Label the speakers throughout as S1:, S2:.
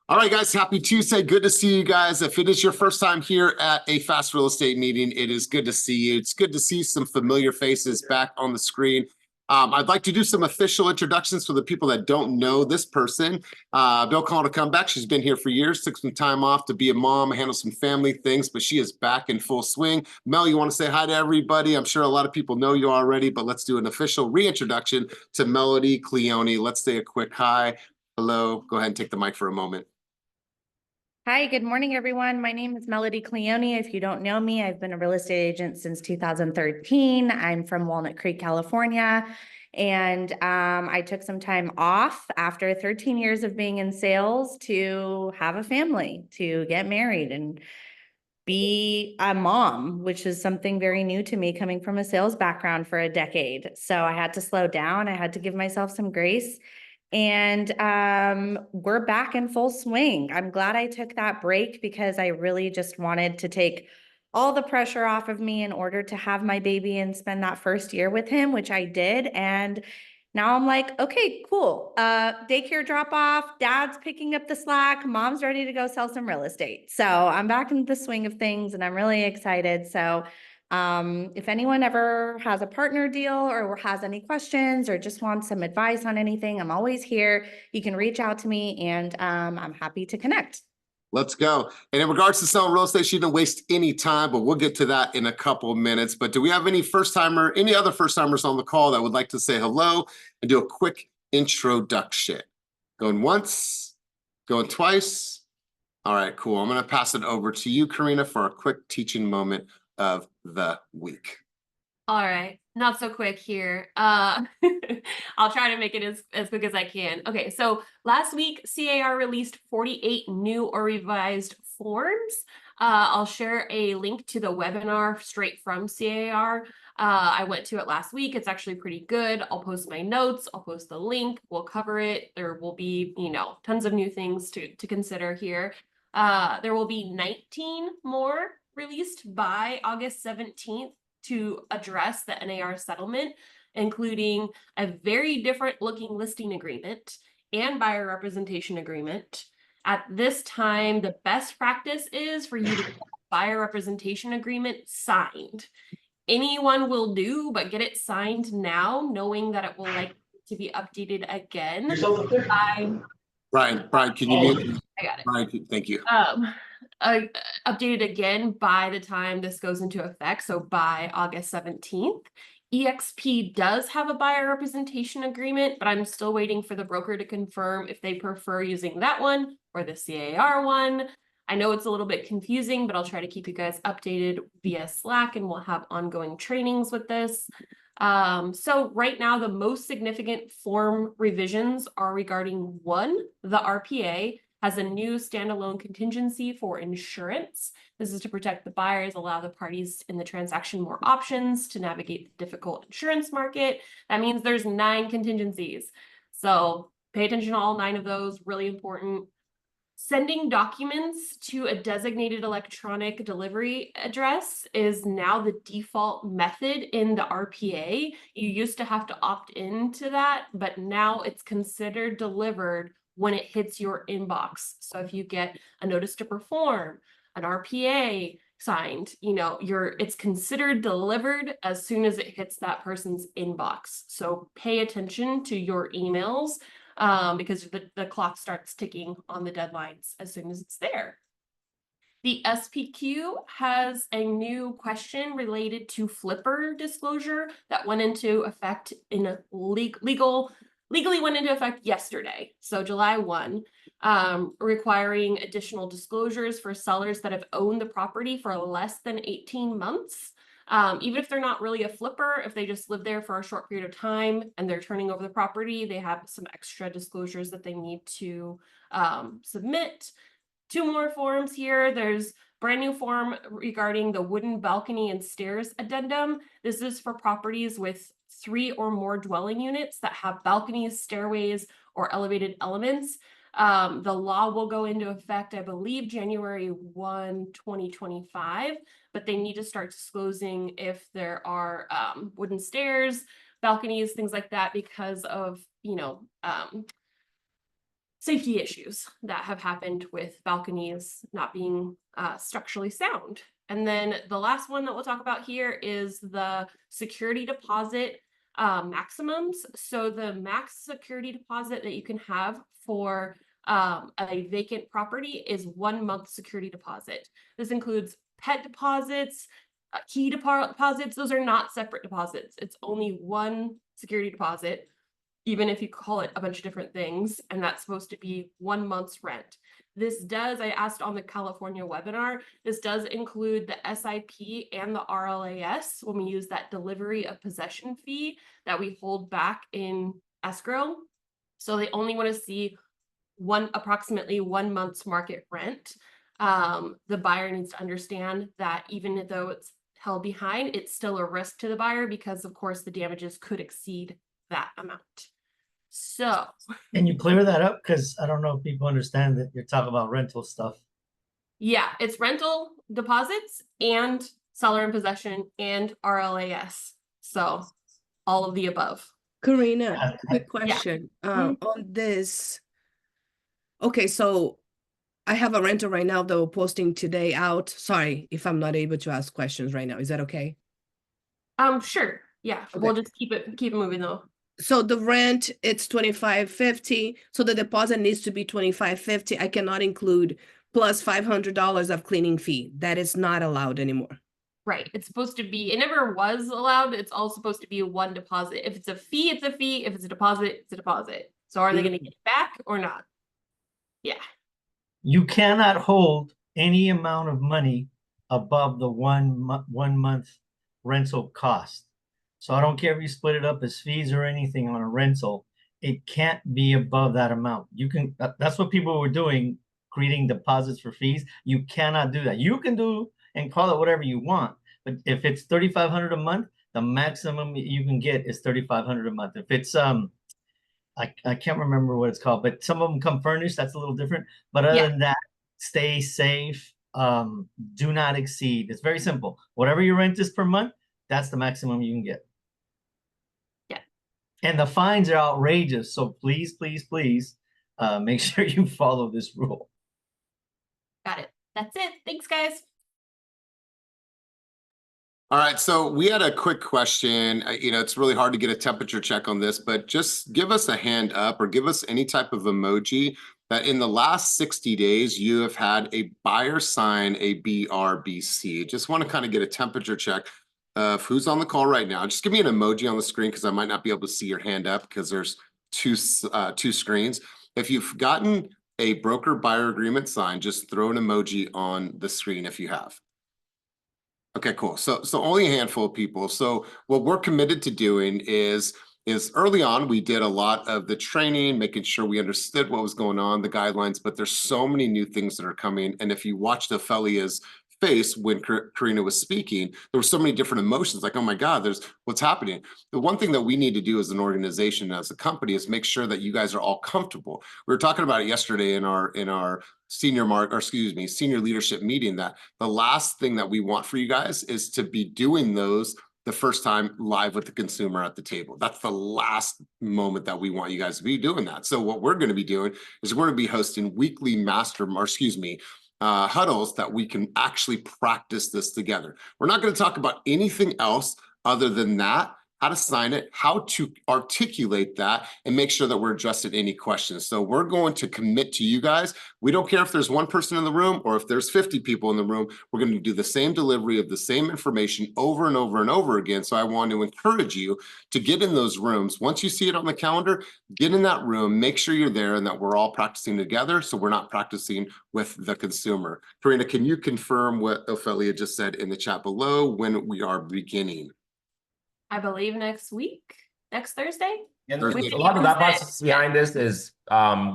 S1: All right, guys, happy Tuesday. Good to see you guys. If it is your first time here at a Fast Real Estate meeting, it is good to see you. It's good to see some familiar faces back on the screen. I'd like to do some official introductions for the people that don't know this person. Bill called to come back. She's been here for years, took some time off to be a mom, handle some family things, but she is back in full swing. Mel, you want to say hi to everybody? I'm sure a lot of people know you already, but let's do an official reintroduction to Melody Cleone. Let's say a quick hi. Hello. Go ahead and take the mic for a moment.
S2: Hi, good morning, everyone. My name is Melody Cleone. If you don't know me, I've been a real estate agent since 2013. I'm from Walnut Creek, California. And I took some time off after 13 years of being in sales to have a family, to get married and be a mom, which is something very new to me coming from a sales background for a decade. So I had to slow down. I had to give myself some grace. And we're back in full swing. I'm glad I took that break because I really just wanted to take all the pressure off of me in order to have my baby and spend that first year with him, which I did. And now I'm like, okay, cool. Daycare drop off, dad's picking up the slack, mom's ready to go sell some real estate. So I'm back in the swing of things and I'm really excited. So if anyone ever has a partner deal or has any questions or just wants some advice on anything, I'm always here. You can reach out to me and I'm happy to connect.
S1: Let's go. And in regards to selling real estate, she didn't waste any time, but we'll get to that in a couple of minutes. But do we have any other first timers on the call that would like to say hello and do a quick introduction? Going once, going twice. All right, cool. I'm going to pass it over to you, Karina, for a quick teaching moment of the week.
S3: All right, not so quick here. I'll try to make it as quick as I can. Okay, so last week, CAR released 48 new or revised forms. I'll share a link to the webinar straight from CAR. I went to it last week. It's actually pretty good. I'll post my notes. I'll post the link. We'll cover it. There will be, tons of new things to consider here. There will be 19 more released by August 17th. To address the NAR settlement, including a very different looking listing agreement and buyer representation agreement. At this time, the best practice is for you to get a buyer representation agreement signed. Anyone will do, but get it signed now, knowing that it will likely to be updated again.
S1: Brian, can you mute me?
S3: I got it.
S1: Brian, thank you.
S3: Updated again by the time this goes into effect, so by August 17th. EXP does have a buyer representation agreement, but I'm still waiting for the broker to confirm if they prefer using that one or the CAR one. I know it's a little bit confusing, but I'll try to keep you guys updated via Slack, and we'll have ongoing trainings with this. So right now, the most significant form revisions are regarding one, the RPA has a new standalone contingency for insurance. This is to protect the buyers, allow the parties in the transaction more options to navigate the difficult insurance market. That means there's 9 contingencies. So pay attention to all 9 of those, really important. Sending documents to a designated electronic delivery address is now the default method in the RPA. You used to have to opt into that, but now it's considered delivered when it hits your inbox. So if you get a notice to perform, an RPA signed, it's considered delivered as soon as it hits that person's inbox. So pay attention to your emails because the clock starts ticking on the deadlines as soon as it's there. The SPQ has a new question related to flipper disclosure that went into effect in a legally went into effect yesterday, so July 1, requiring additional disclosures for sellers that have owned the property for less than 18 months. Even if they're not really a flipper, if they just live there for a short period of time and they're turning over the property, they have some extra disclosures that they need to submit. 2 more forms here. There's brand new form regarding the wooden balcony and stairs addendum. This is for properties with 3 or more dwelling units that have balconies, stairways, or elevated elements. The law will go into effect, I believe, January 1, 2025, but they need to start disclosing if there are wooden stairs, balconies, things like that, because of, safety issues that have happened with balconies not being structurally sound. And then the last one that we'll talk about here is the security deposit maximums. So the max security deposit that you can have for a vacant property is 1 month security deposit. This includes pet deposits, key deposits. Those are not separate deposits. It's only one security deposit, even if you call it a bunch of different things, and that's supposed to be 1 month's rent. This does, I asked on the California webinar, this does include the SIP and the RLAS when we use that delivery of possession fee that we hold back in escrow. So they only want to see approximately 1 month's market rent. The buyer needs to understand that even though it's held behind, it's still a risk to the buyer because of course the damages could exceed that amount. So
S4: Can you clear that up? Because I don't know if people understand that you're talking about rental stuff.
S3: yeah, it's rental deposits and seller in possession and RLAS. So all of the above.
S5: Karina, quick
S4: Yeah.
S5: question.
S3: Mhm.
S5: On this. Okay, so I have a renter right now that we're posting today out. Sorry if I'm not able to ask questions right now. Is that okay?
S3: Sure. Yeah,
S5: Okay.
S3: we'll just keep it moving though.
S5: So the rent, it's $25.50. So the deposit needs to be $25.50. I cannot include plus $500 of cleaning fee. That is not allowed anymore.
S3: Right. It's supposed to be, it never was allowed. It's all supposed to be one deposit. If it's a fee, it's a fee. If it's a deposit, it's a deposit. So are they going to get it back or not? Yeah.
S4: You cannot hold any amount of money above the 1 month rental cost. So I don't care if you split it up as fees or anything on a rental, it can't be above that amount. You can, that's what people were doing, creating deposits for fees. You cannot do that. You can do and call it whatever you want, but if it's $3,500 a month, the maximum you can get is $3,500 a month. If it's I can't remember what it's called, but some of them come furnished. That's a little different. But other than that, stay safe. Do not exceed. It's very simple. Whatever your rent is per month, that's the maximum you can get.
S3: Yeah.
S4: And the fines are outrageous. So please, please, please, make sure you follow this rule.
S3: Got it. That's it. Thanks, guys.
S1: All right, so we had a quick question. It's really hard to get a temperature check on this, but just give us a hand up or give us any type of emoji that in the last 60 days you have had a buyer sign a BRBC. Just want to kind of get a temperature check of who's on the call right now. Just give me an emoji on the screen because I might not be able to see your hand up because there's two screens. If you've gotten a broker buyer agreement signed, just throw an emoji on the screen if you have. Okay, cool. So only a handful of people. So what we're committed to doing is early on, we did a lot of the training, making sure we understood what was going on, the guidelines, but there's so many new things that are coming. And if you watched Ophelia's face when Karina was speaking, there were so many different emotions like, oh my God, there's what's happening. The one thing that we need to do as an organization, as a company, is make sure that you guys are all comfortable. We were talking about it yesterday in our senior leadership meeting, that the last thing that we want for you guys is to be doing those the first time live with the consumer at the table. That's the last moment that we want you guys to be doing that. So what we're going to be doing is we're going to be hosting weekly huddles that we can actually practice this together. We're not going to talk about anything else other than that, how to sign it, how to articulate that, and make sure that we're addressing any questions. So we're going to commit to you guys. We don't care if there's one person in the room or if there's 50 people in the room. We're going to do the same delivery of the same information over and over and over again. So I want to encourage you to get in those rooms. Once you see it on the calendar, get in that room, make sure you're there and that we're all practicing together. So we're not practicing with the consumer. Karina, can you confirm what Ophelia just said in the chat below when we are beginning?
S3: I believe next Thursday.
S6: And
S1: Thursday.
S6: a lot of that process behind this is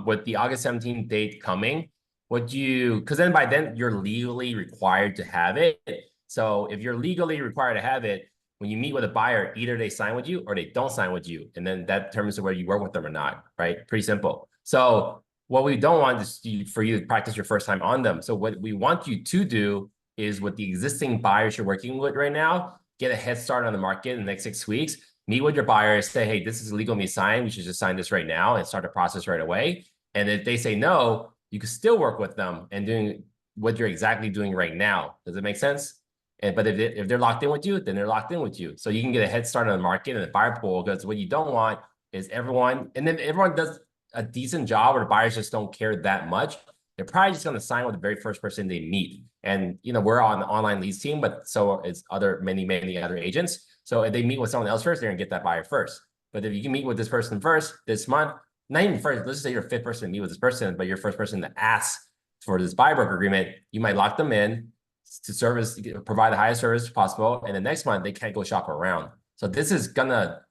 S6: with the August 17th date coming, because then by then you're legally required to have it. So if you're legally required to have it, when you meet with a buyer, either they sign with you or they don't sign with you. And then that determines whether you work with them or not, right? Pretty simple. So what we don't want is for you to practice your first time on them. So what we want you to do is with the existing buyers you're working with right now, get a head start on the market in the next 6 weeks, meet with your buyers, say, hey, this is legal me sign. We should just sign this right now and start the process right away. And if they say no, you can still work with them and doing what you're exactly doing right now. Does it make sense? But if they're locked in with you, then they're locked in with you. So you can get a head start on the market and the buyer pool, because what you don't want is everyone does a decent job, or the buyers just don't care that much. They're probably just going to sign with the very first person they meet. And, we're on the online leads team, but so is many other agents. So if they meet with someone else first, they're going to get that buyer first. But if you can meet with this person first this month, not even first, let's just say you're fifth person to meet with this person, but you're first person to ask for this buyer broker agreement, you might lock them in to provide the highest service possible. And the next month they can't go shop around. So this is gonna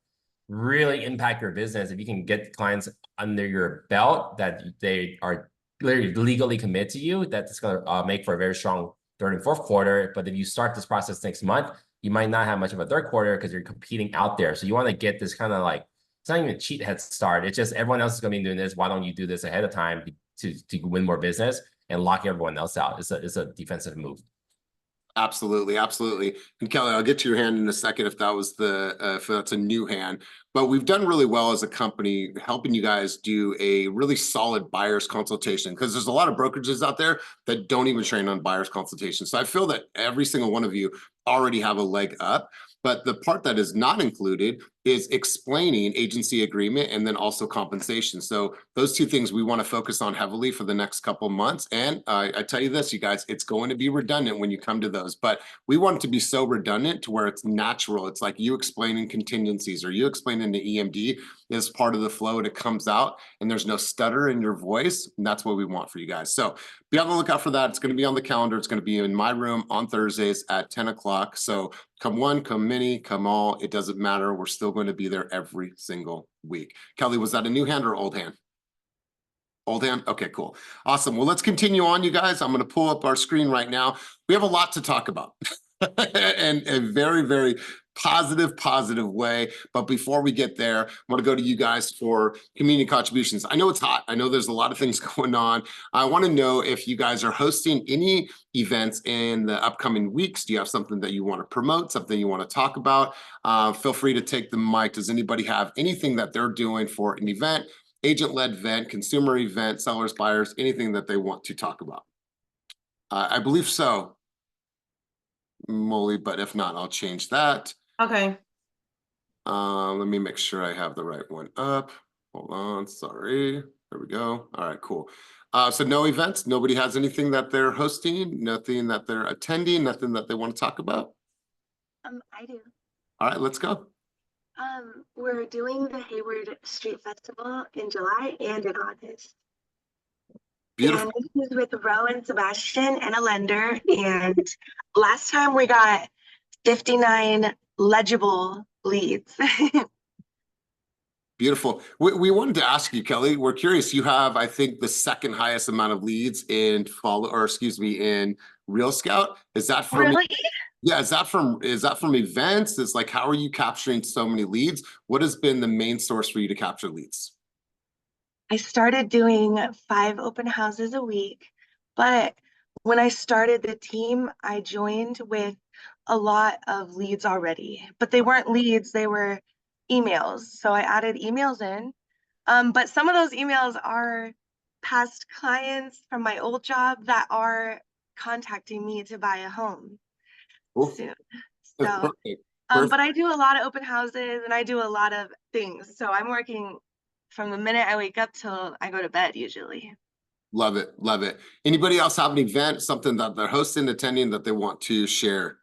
S6: really impact your business if you can get clients under your belt that they are legally committed to you. That's gonna make for a very strong third and fourth quarter. But if you start this process next month, you might not have much of a third quarter because you're competing out there. So you want to get this kind of like, it's not even a cheat head start. It's just everyone else is going to be doing this. Why don't you do this ahead of time to win more business and lock everyone else out? It's a defensive move.
S1: Absolutely, absolutely. And Kelly, I'll get to your hand in a second if that was if that's a new hand. But we've done really well as a company helping you guys do a really solid buyer's consultation, because there's a lot of brokerages out there that don't even train on buyer's consultation. So I feel that every single one of you already have a leg up. But the part that is not included is explaining agency agreement and then also compensation. So those two things we want to focus on heavily for the next couple of months. And I tell you this, you guys, it's going to be redundant when you come to those, but we want it to be so redundant to where it's natural. It's like you explaining contingencies or you explaining the EMD is part of the flow, and it comes out and there's no stutter in your voice. And that's what we want for you guys. So be on the lookout for that. It's going to be on the calendar. It's going to be in my room on Thursdays at 10 o'clock. So come one, come many, come all. It doesn't matter. We're still going to be there every single week. Kelly, was that a new hand or old hand? Old hand? Okay, cool. Awesome. Well, let's continue on, you guys. I'm going to pull up our screen right now. We have a lot to talk about and a very, very positive way. But before we get there, I want to go to you guys for community contributions. I know it's hot. I know there's a lot of things going on. I want to know if you guys are hosting any events in the upcoming weeks. Do you have something that you want to promote, something you want to talk about? Feel free to take the mic. Does anybody have anything that they're doing for an event, agent-led event, consumer event, sellers, buyers, anything that they want to talk about? I believe so, Molly, but if not, I'll change that.
S7: Okay.
S1: Let me make sure I have the right one up. Hold on, sorry. There we go. All right, cool. So no events, nobody has anything that they're hosting, nothing that they're attending, nothing that they want to talk about?
S8: I do.
S1: All right, let's go.
S8: We're doing the Hayward Street Festival in July and in August.
S1: Beautiful.
S8: And this is with Ro and Sebastian and a lender. And last time we got 59 legible leads.
S1: Beautiful. We wanted to ask you, Kelly, we're curious. You have, I think, the second highest amount of leads in in Real Scout. Is that from
S8: Really?
S1: Yeah, is that from events? It's like, how are you capturing so many leads? What has been the main source for you to capture leads?
S8: I started doing 5 open houses a week, but when I started the team, I joined with a lot of leads already, but they weren't leads, they were emails. So I added emails in, but some of those emails are past clients from my old job that are contacting me to buy a home soon.
S1: That's
S8: So,
S1: perfect.
S8: but I do a lot of open houses and I do a lot of things. So I'm working from the minute I wake up till I go to bed usually.
S1: Love it. Love it. Anybody else have an event, something that they're hosting, attending that they want to share?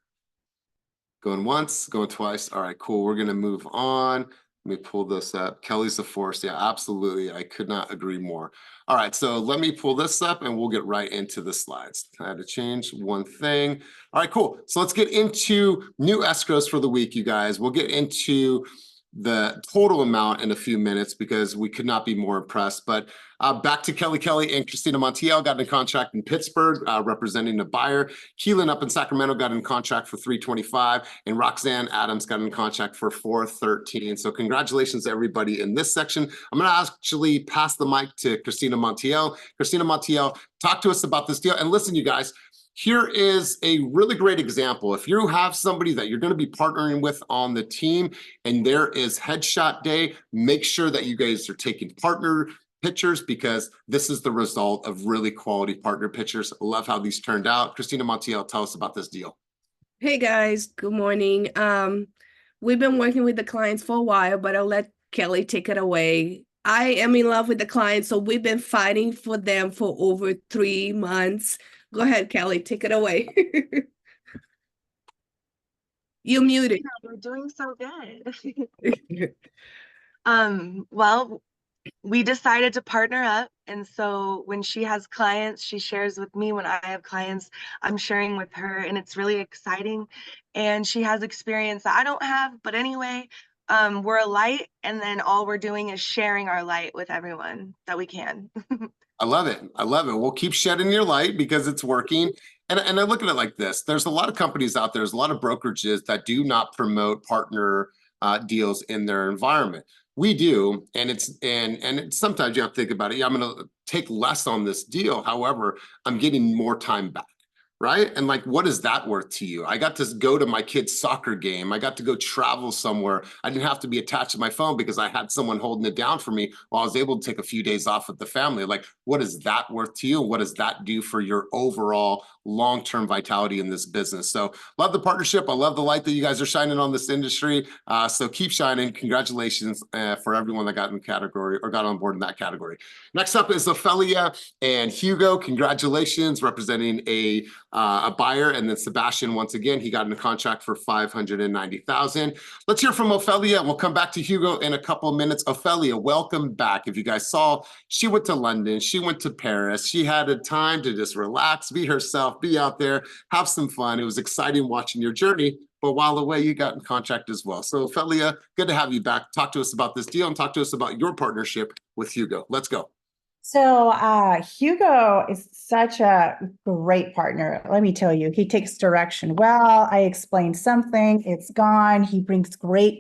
S1: Going once, going twice. All right, cool. We're going to move on. Let me pull this up. Kelly's the force. Yeah, absolutely. I could not agree more. All right, so let me pull this up and we'll get right into the slides. I had to change one thing. All right, cool. So let's get into new escrows for the week, you guys. We'll get into the total amount in a few minutes because we could not be more impressed. But back to Kelly and Christina Montiel got in contract in Pittsburgh, representing a buyer. Keelan up in Sacramento got in contract for $325, and Roxanne Adams got in contract for $413. So congratulations to everybody in this section. I'm going to actually pass the mic to Christina Montiel. Christina Montiel, talk to us about this deal. And listen, you guys, here is a really great example. If you have somebody that you're going to be partnering with on the team and there is headshot day, make sure that you guys are taking partner pictures because this is the result of really quality partner pictures. I love how these turned out. Christina Montiel, tell us about this deal.
S5: Hey guys, good morning. We've been working with the clients for a while, but I'll let Kelly take it away. I am in love with the clients, so we've been fighting for them for over 3 months. Go ahead, Kelly, take it away. You muted.
S8: Yeah, we're doing so good. Well, we decided to partner up. And so when she has clients, she shares with me. When I have clients, I'm sharing with her, and it's really exciting. And she has experience that I don't have. But anyway, we're a light, and then all we're doing is sharing our light with everyone that we can.
S1: I love it. I love it. We'll keep shedding your light because it's working. And I look at it like this. There's a lot of companies out there, there's a lot of brokerages that do not promote partner deals in their environment. We do, and it's sometimes you have to think about it. Yeah, I'm going to take less on this deal. However, I'm getting more time back. Right? And like, what is that worth to you? I got to go to my kid's soccer game. I got to go travel somewhere. I didn't have to be attached to my phone because I had someone holding it down for me while I was able to take a few days off with the family. Like, what is that worth to you? What does that do for your overall long-term vitality in this business? So love the partnership. I love the light that you guys are shining on this industry. So keep shining. Congratulations for everyone that got in the category or got on board in that category. Next up is Ophelia and Hugo. Congratulations, representing a buyer, and then Sebastian, once again, he got in a contract for $590,000. Let's hear from Ophelia. We'll come back to Hugo in a couple of minutes. Ophelia, welcome back. If you guys saw, she went to London, she went to Paris, she had a time to just relax, be herself, be out there, have some fun. It was exciting watching your journey, but while away, you got in contract as well. So Ophelia, good to have you back. Talk to us about this deal and talk to us about your partnership with Hugo. Let's go.
S7: So Hugo is such a great partner. Let me tell you, he takes direction well. I explain something, it's gone. He brings great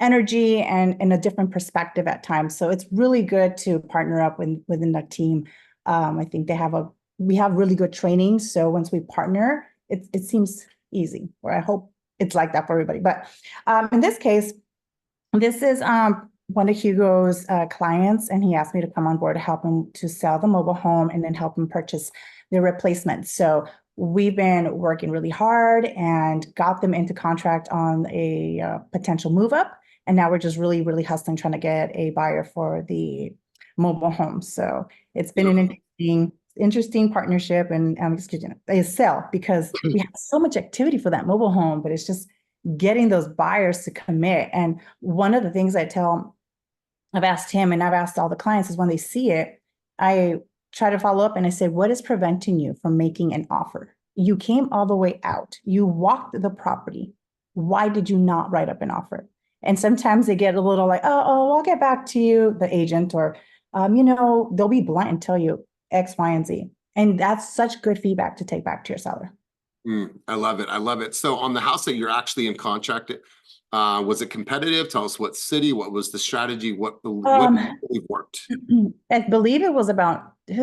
S7: energy and a different perspective at times. So it's really good to partner up within the team. I think we have really good training. So once we partner, it seems easy, or I hope it's like that for everybody. But in this case, this is one of Hugo's clients, and he asked me to come on board to help him to sell the mobile home and then help him purchase the replacement. So we've been working really hard and got them into contract on a potential move up. And now we're just really, really hustling, trying to get a buyer for the mobile home. So it's been an interesting partnership, and a sell, because we have so much activity for that mobile home, but it's just getting those buyers to commit. And one of the things I've asked him and I've asked all the clients is when they see it, I try to follow up and I say, what is preventing you from making an offer? You came all the way out. You walked the property. Why did you not write up an offer? And sometimes they get a little like, oh, I'll get back to you, the agent, or, they'll be blunt and tell you X, Y, and Z. And that's such good feedback to take back to your seller.
S1: I love it. I love it. So on the house that you're actually in contract, was it competitive? Tell us what city, what was the strategy, what really worked?
S7: I believe it was about, I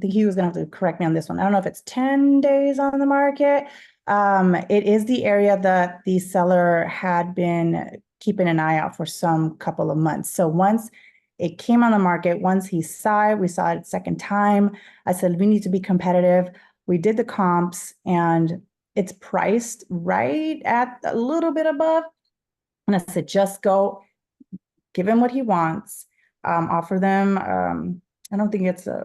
S7: think he was going to have to correct me on this one. I don't know if it's 10 days on the market. It is the area that the seller had been keeping an eye out for some couple of months. So once it came on the market, once we saw it second time, I said, we need to be competitive. We did the comps, and it's priced right at a little bit above. And I said, just go, give him what he wants, offer them. I don't think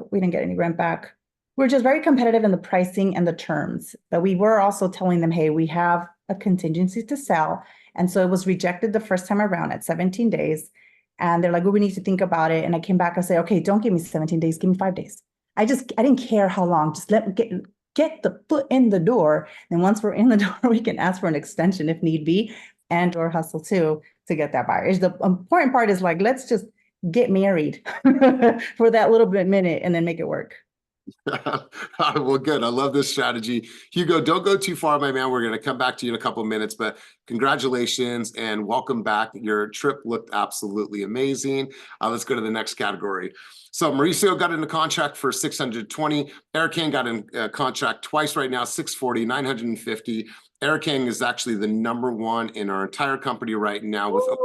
S7: we didn't get any rent back. We're just very competitive in the pricing and the terms, but we were also telling them, hey, we have a contingency to sell. And so it was rejected the first time around at 17 days. And they're like, well, we need to think about it. And I came back and said, okay, don't give me 17 days, give me 5 days. I didn't care how long, just let me get the foot in the door. And once we're in the door, we can ask for an extension if need be, and or hustle too to get that buyer. The important part is like, let's just get married for that little bit minute and then make it work.
S1: Well, good. I love this strategy. Hugo, don't go too far, my man. We're going to come back to you in a couple of minutes, but congratulations and welcome back. Your trip looked absolutely amazing. Let's go to the next category. So Mauricio got into contract for 620. Eric King got in contract twice right now, 640, 950. Eric King is actually the #1 in our entire company right now with over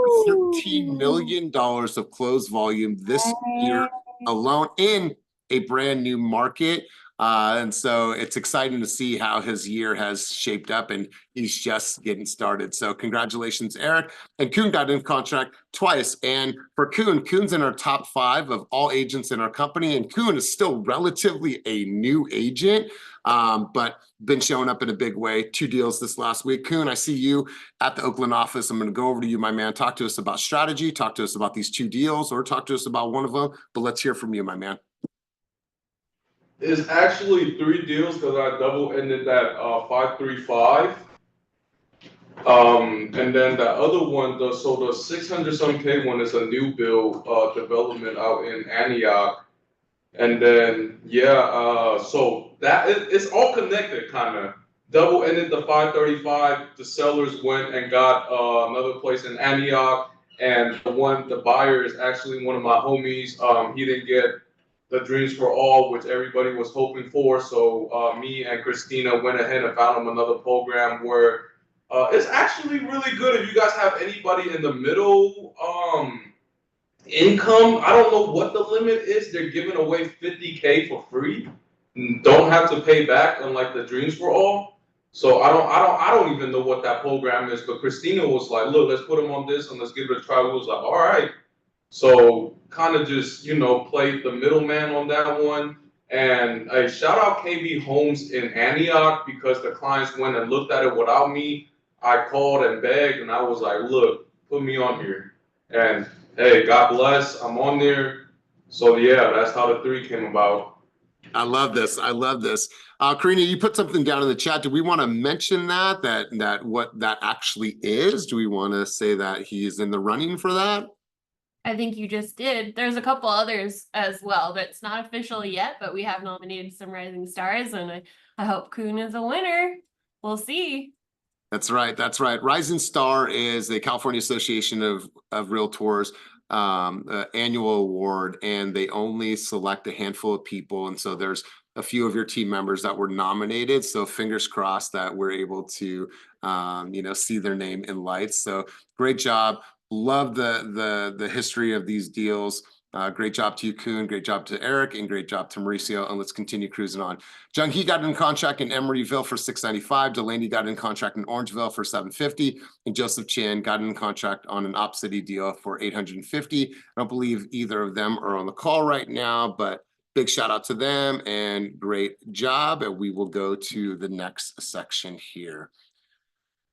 S1: $13 million of closed volume this year alone in a brand new market. And so it's exciting to see how his year has shaped up, and he's just getting started. So congratulations, Eric. And Kuhn got in contract twice. And for Kuhn's in our top 5 of all agents in our company. And Kuhn is still relatively a new agent, but been showing up in a big way. 2 deals this last week. Kuhn, I see you at the Oakland office. I'm going to go over to you, my man. Talk to us about strategy. Talk to us about these 2 deals, or talk to us about one of them. But let's hear from you, my man.
S9: It's actually 3 deals because I double-ended that 535. And then the other one, the 600-some K one is a new build development out in Antioch. And then so that it's all connected, kind of. Double-ended the 535. The sellers went and got another place in Antioch, and the buyer is actually one of my homies. He didn't get the Dreams for All, which everybody was hoping for. So me and Christina went ahead and found him another program where it's actually really good. If you guys have anybody in the middle income, I don't know what the limit is. They're giving away 50K for free. Don't have to pay back, unlike the Dreams for All. So I don't even know what that program is. But Christina was like, look, let's put him on this and let's give it a try. We was like, all right. So kind of just, played the middleman on that one. And I shout out KB Homes in Antioch because the clients went and looked at it without me. I called and begged, and I was like, look, put me on here. And hey, God bless, I'm on there. So yeah, that's how the 3 came about.
S1: I love this. I love this. Karina, you put something down in the chat. Do we want to mention that what that actually is? Do we want to say that he's in the running for that?
S3: I think you just did. There's a couple others as well, but it's not official yet, but we have nominated some rising stars, and I hope Kuhn is a winner. We'll see.
S1: That's right. That's right. Rising Star is the California Association of Realtors annual award, and they only select a handful of people. And so there's a few of your team members that were nominated. So fingers crossed that we're able to, see their name in lights. So great job. Love the history of these deals. Great job to you, Kuhn. Great job to Eric, and great job to Mauricio. And let's continue cruising on. Jung Hee got in contract in Emeryville for $695. Delaney got in contract in Orangeville for $750. And Joseph Chan got in contract on an Op City deal for $850. I don't believe either of them are on the call right now, but big shout out to them and great job. And we will go to the next section here.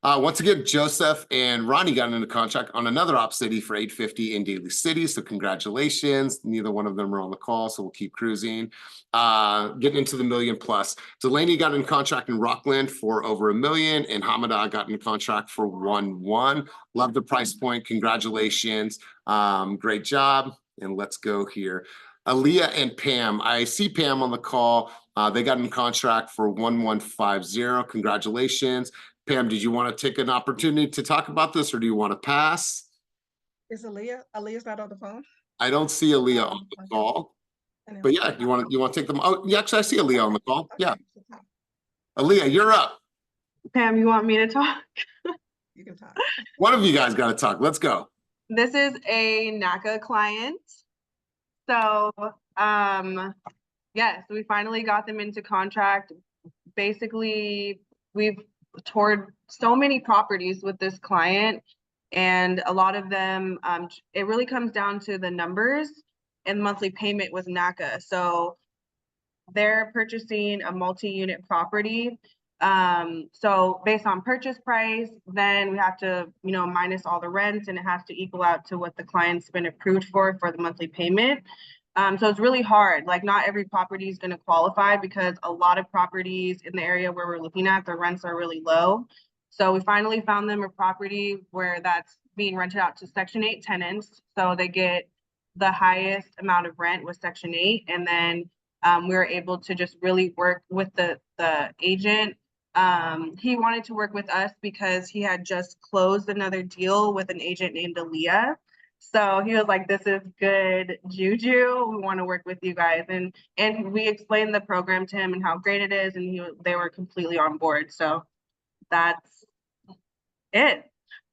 S1: Once again, Joseph and Ronnie got into contract on another Op City for $850 in Daly City. So congratulations. Neither one of them are on the call, so we'll keep cruising. Getting into the $1 million plus. Delaney got in contract in Rockland for over $1 million, and Hamada got in contract for $1.1 million. Love the price point. Congratulations. Great job. And let's go here. Aaliyah and Pam. I see Pam on the call. They got in contract for $1.150. Congratulations. Pam, did you want to take an opportunity to talk about this, or do you want to pass?
S10: Is Aaliyah's not on the phone?
S1: I don't see Aaliyah on the call. But yeah, you want to take them? Oh, yeah, actually, I see Aaliyah on the call. Yeah. Aaliyah, you're up.
S11: Pam, you want me to talk?
S10: You can talk.
S1: One of you guys got to talk. Let's go.
S11: This is a NACA client. So, yes, we finally got them into contract. Basically, we've toured so many properties with this client, and a lot of them, it really comes down to the numbers and monthly payment with NACA. So they're purchasing a multi-unit property. So based on purchase price, then we have to, minus all the rent, and it has to equal out to what the client's been approved for the monthly payment. So it's really hard. Like, not every property is going to qualify because a lot of properties in the area where we're looking at, the rents are really low. So we finally found them a property where that's being rented out to Section 8 tenants. So they get the highest amount of rent with Section 8. And then we were able to just really work with the agent. He wanted to work with us because he had just closed another deal with an agent named Aaliyah. So he was like, this is good juju. We want to work with you guys. And we explained the program to him and how great it is. And they were completely on board. So that's it.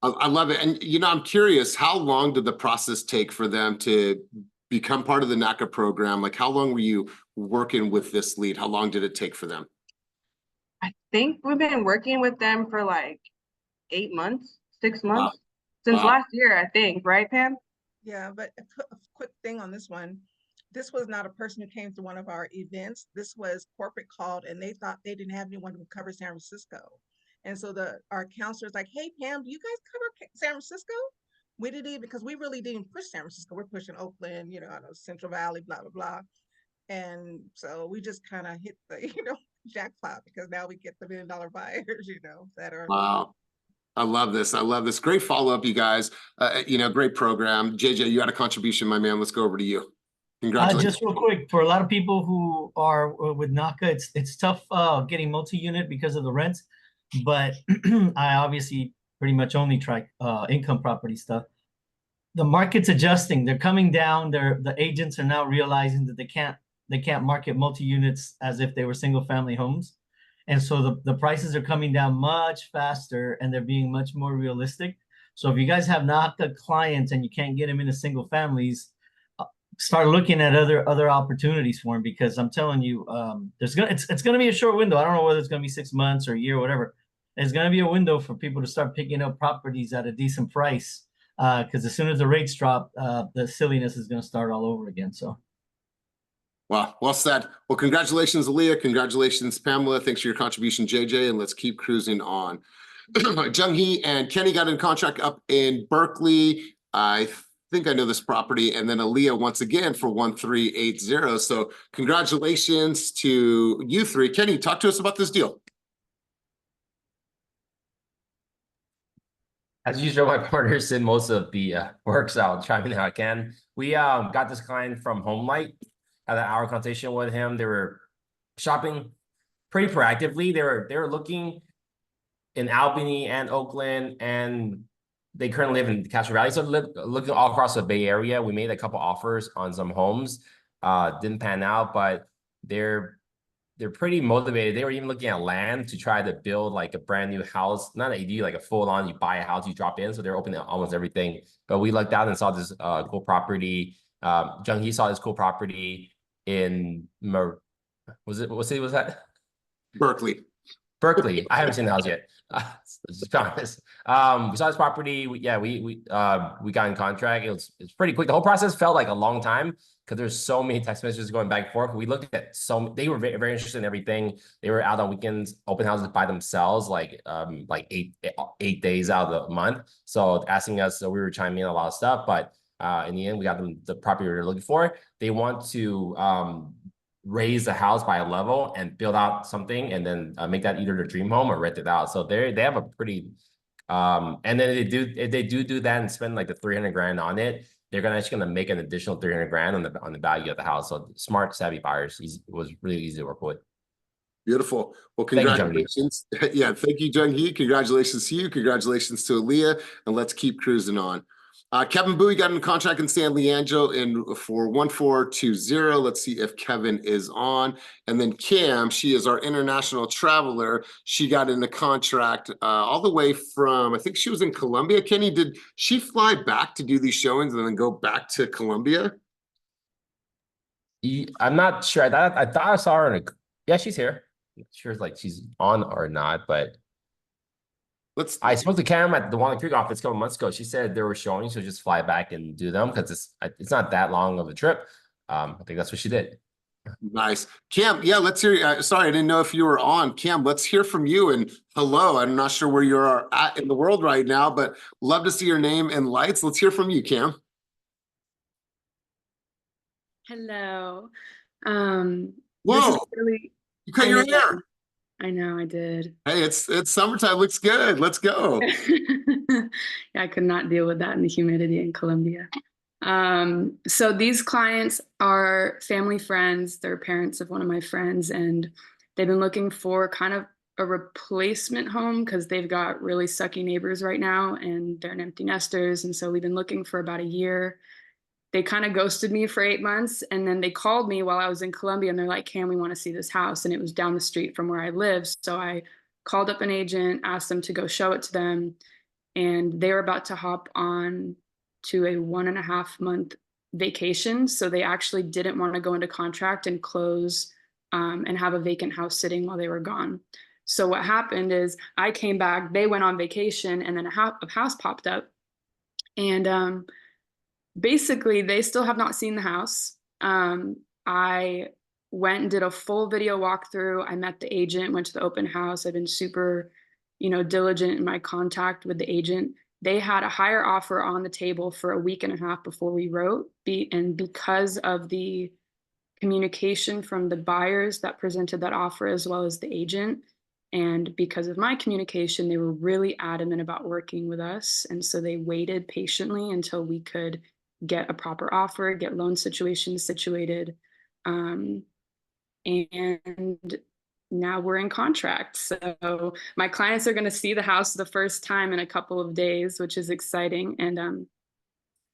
S1: I love it. And, you know, I'm curious, how long did the process take for them to become part of the NACA program? Like, how long were you working with this lead? How long did it take for them?
S11: I think we've been working with them for like 8 months, 6 months, since
S1: Wow.
S11: last year, I think, right, Pam?
S10: Yeah, but a quick thing on this one. This was not a person who came to one of our events. This was corporate called and they thought they didn't have anyone who covered San Francisco. And so our counselor's like, hey, Pam, do you guys cover San Francisco? We didn't even, because we really didn't push San Francisco. We're pushing Oakland, you know, I know Central Valley, blah, blah, blah. And so we just kind of hit the, you know, jackpot because now we get the $1 million buyers, you know, that are.
S1: Wow. I love this. I love this. Great follow-up, you guys. You know, great program. JJ, you had a contribution, my man. Let's go over to you. Congratulations.
S4: Just real quick, for a lot of people who are with NACA, it's tough getting multi-unit because of the rents, but I obviously pretty much only try income property stuff. The market's adjusting. They're coming down. The agents are now realizing that they can't market multi-units as if they were single-family homes. And so the prices are coming down much faster and they're being much more realistic. So if you guys have NACA clients and you can't get them into single families, start looking at other opportunities for them, because I'm telling you, it's gonna be a short window. I don't know whether it's gonna be 6 months or a year or whatever. It's gonna be a window for people to start picking up properties at a decent price. Because as soon as the rates drop, the silliness is gonna start all over again. So.
S1: Wow, well said. Well, congratulations, Aaliyah. Congratulations, Pamela. Thanks for your contribution, JJ. And let's keep cruising on. Jung-hee and Kenny got in contract up in Berkeley. I think I know this property. And then Aaliyah once again for 1380. So congratulations to you three. Kenny, talk to us about this deal.
S6: As usual, my partners did most of the work, so I'll chime in how I can. We got this client from HomeLight. Had an hour conversation with him. They were shopping pretty proactively. They were looking in Albany and Oakland, and they currently live in Castro Valley. So looking all across the Bay Area. We made a couple offers on some homes. Didn't pan out, but they're pretty motivated. They were even looking at land to try to build like a brand new house, not an AD, like a full on, you buy a house, you drop in. So they're open to almost everything. But we lucked out and saw this cool property. Jung-hee saw this cool property in what city was that?
S1: Berkeley.
S6: I haven't seen the house yet. Just be honest. We saw this property. We got in contract. It's pretty quick. The whole process felt like a long time because there's so many text messages going back and forth. We looked at they were very, very interested in everything. They were out on weekends, open houses by themselves, like 8 days out of the month. So asking us, so we were chiming in a lot of stuff, but in the end, we got them the property we were looking for. They want to raise the house by a level and build out something, and then make that either their dream home or rent it out. So they have a pretty and then if they do that and spend like the 300 grand on it, they're actually gonna make an additional 300 grand on the value of the house. So smart, savvy buyers. It was really easy to work with.
S1: Beautiful. Well, congratulations. Thank you, thank you, Jung-hee. Congratulations to you. Congratulations to Aaliyah. And let's keep cruising on. Kevin Bowie got in contract in San Leandro for 1420. Let's see if Kevin is on. And then Cam, she is our international traveler. She got in the contract all the way from, I think she was in Colombia. Kenny, did she fly back to do these showings and then go back to Colombia?
S6: I'm not sure. I thought I saw her yeah, she's here. I'm not sure like she's on or not, but I spoke to Cam at the Walnut Creek office a couple months ago. She said there were showings, so just fly back and do them because it's not that long of a trip. I think that's what she did.
S1: Nice. Cam, yeah, let's hear. Sorry, I didn't know if you were on. Cam, let's hear from you. And hello, I'm not sure where you're at in the world right now, but love to see your name and lights. Let's hear from you, Cam.
S12: Hello.
S1: Whoa, you cut your hair.
S12: I know, I did.
S1: Hey, it's summertime. Looks good. Let's go.
S12: Yeah, I could not deal with that in the humidity in Colombia. So these clients are family friends. They're parents of one of my friends, and they've been looking for kind of a replacement home because they've got really sucky neighbors right now and they're an empty nesters. And so we've been looking for about a year. They kind of ghosted me for 8 months, and then they called me while I was in Colombia and they're like, "Can we want to see this house?" And it was down the street from where I live. So I called up an agent, asked them to go show it to them, and they were about to hop on to a 1.5 month vacation. So they actually didn't want to go into contract and close and have a vacant house sitting while they were gone. So what happened is I came back, they went on vacation, and then a house popped up. And basically, they still have not seen the house. I went and did a full video walkthrough. I met the agent, went to the open house. I've been super, diligent in my contact with the agent. They had a higher offer on the table for a week and a half before we wrote. And because of the communication from the buyers that presented that offer, as well as the agent, and because of my communication, they were really adamant about working with us. And so they waited patiently until we could get a proper offer, get loan situations situated. And now we're in contract. So my clients are going to see the house the first time in a couple of days, which is exciting. And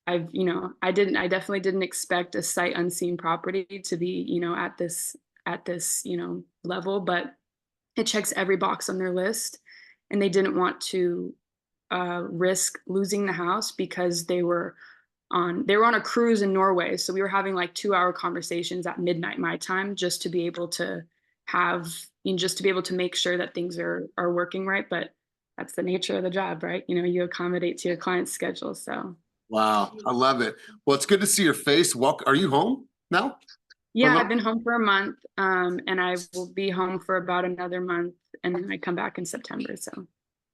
S12: I definitely didn't expect a sight unseen property to be, at this, level, but it checks every box on their list. And they didn't want to risk losing the house because they were on a cruise in Norway. So we were having like 2-hour conversations at midnight my time just to be able to make sure that things are working right. But that's the nature of the job, right? You accommodate to your client's schedule. So
S1: Wow, I love it. Well, it's good to see your face. Are you home now?
S12: Yeah, I've been home for a month, and I will be home for about another month, and then I come back in September. So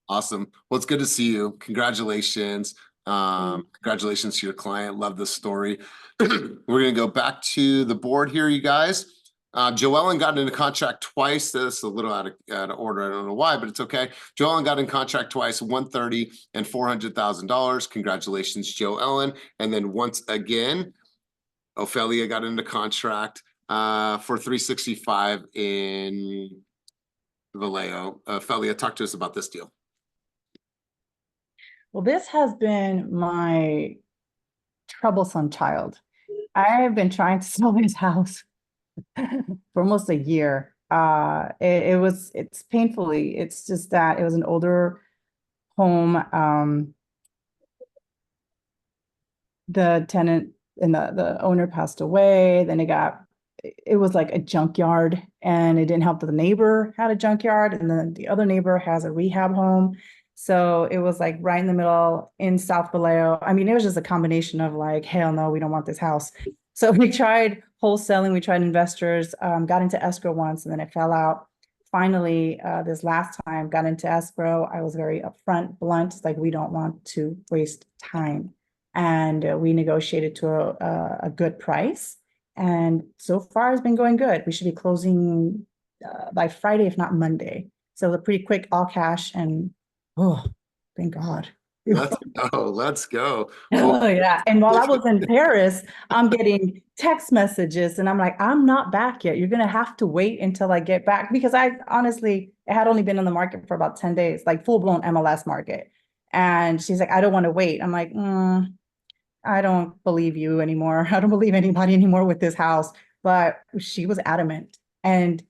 S1: awesome. Well, it's good to see you. Congratulations. Congratulations to your client. Love this story. We're going to go back to the board here, you guys. Joellen got into contract twice. This is a little out of order. I don't know why, but it's okay. Joellen got in contract twice, $130,000 and $400,000. Congratulations, Joellen. And then once again, Ophelia got into contract for $365,000 in Vallejo. Ophelia, talk to us about this deal.
S7: Well, this has been my troublesome child. I have been trying to sell this house for almost a year. It's painfully, it's just that it was an older home. The tenant and the owner passed away. Then it was like a junkyard, and it didn't help that the neighbor had a junkyard, and then the other neighbor has a rehab home. So it was like right in the middle in South Vallejo. I mean, it was just a combination of like, hell no, we don't want this house. So we tried wholesaling, we tried investors, got into escrow once, and then it fell out. Finally, this last time got into escrow. I was very upfront, blunt, like we don't want to waste time. And we negotiated to a good price. And so far it's been going good. We should be closing by Friday, if not Monday. So a pretty quick all cash, and oh, thank God.
S1: Let's go.
S7: Oh yeah. And while I was in Paris, I'm getting text messages and I'm like, I'm not back yet. You're going to have to wait until I get back, because I honestly, it had only been on the market for about 10 days, like full blown MLS market. And she's like, I don't want to wait. I'm like, I don't believe you anymore. I don't believe anybody anymore with this house. But she was adamant. And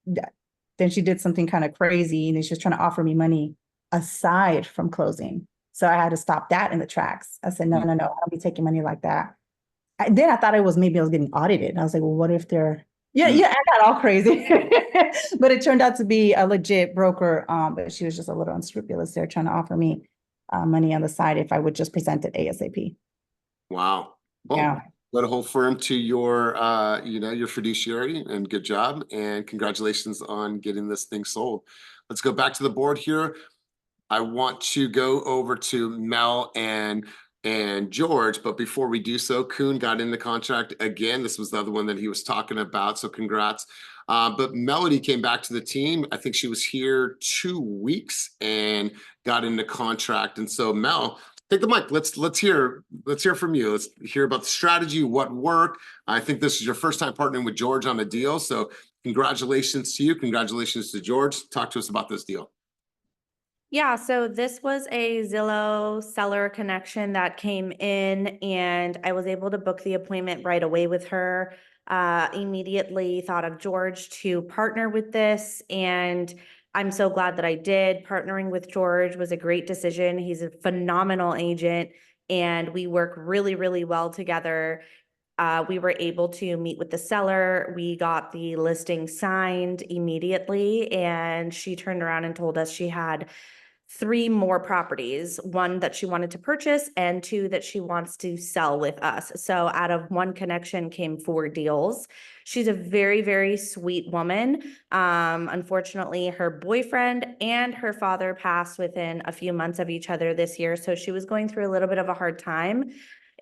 S7: then she did something kind of crazy, and she was trying to offer me money aside from closing. So I had to stop that in the tracks. I said, no, I don't be taking money like that. Then I thought maybe I was getting audited. And I was like, well, what if they're, I got all crazy. But it turned out to be a legit broker. But she was just a little unscrupulous there, trying to offer me money on the side if I would just present it ASAP.
S1: Wow. Well,
S7: yeah.
S1: Let a whole firm to your, your fiduciary, and good job. And congratulations on getting this thing sold. Let's go back to the board here. I want to go over to Mel and George, but before we do so, Kuhn got in the contract again. This was the other one that he was talking about, so congrats. But Melody came back to the team. I think she was here 2 weeks and got into contract. And so Mel, take the mic. Let's hear from you. Let's hear about the strategy, what worked. I think this is your first time partnering with George on a deal, so congratulations to you. Congratulations to George. Talk to us about this deal.
S2: Yeah, so this was a Zillow seller connection that came in, and I was able to book the appointment right away with her. Immediately thought of George to partner with this, and I'm so glad that I did. Partnering with George was a great decision. He's a phenomenal agent, and we work really, really well together. We were able to meet with the seller. We got the listing signed immediately, and she turned around and told us she had 3 more properties, 1 that she wanted to purchase and 2 that she wants to sell with us. So out of 1 connection came 4 deals. She's a very, very sweet woman. Unfortunately, her boyfriend and her father passed within a few months of each other this year. So she was going through a little bit of a hard time.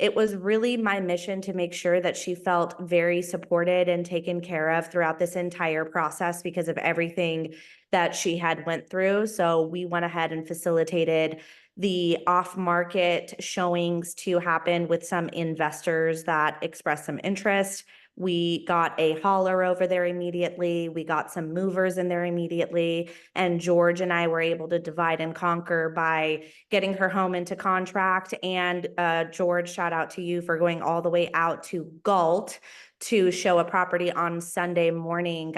S2: It was really my mission to make sure that she felt very supported and taken care of throughout this entire process because of everything that she had went through. So we went ahead and facilitated the off-market showings to happen with some investors that expressed some interest. We got a hauler over there immediately. We got some movers in there immediately. And George and I were able to divide and conquer by getting her home into contract. And George, shout out to you for going all the way out to Galt to show a property on Sunday morning,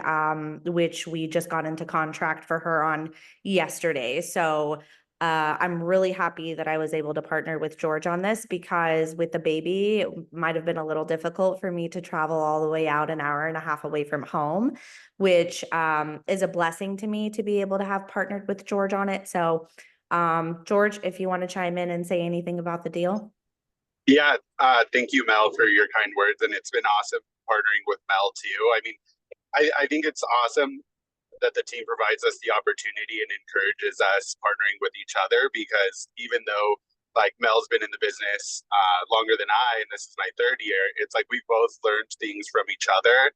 S2: which we just got into contract for her on yesterday. So I'm really happy that I was able to partner with George on this because with the baby, it might have been a little difficult for me to travel all the way out an hour and a half away from home, which is a blessing to me to be able to have partnered with George on it. So George, if you want to chime in and say anything about the deal.
S13: Yeah, thank you, Mel, for your kind words. And it's been awesome partnering with Mel too. I mean, I think it's awesome that the team provides us the opportunity and encourages us partnering with each other because even though like Mel's been in the business longer than I, and this is my 3rd year, it's like we've both learned things from each other.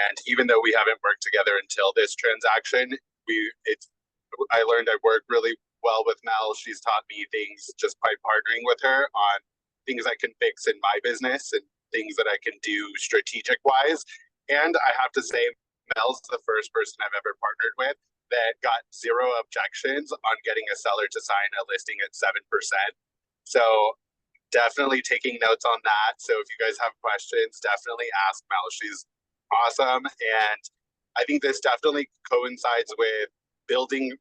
S13: And even though we haven't worked together until this transaction, I learned I work really well with Mel. She's taught me things just by partnering with her on things I can fix in my business and things that I can do strategic wise. And I have to say, Mel's the first person I've ever partnered with that got 0 objections on getting a seller to sign a listing at 7%. So definitely taking notes on that. So if you guys have questions, definitely ask Mel. She's awesome. And I think this definitely coincides with building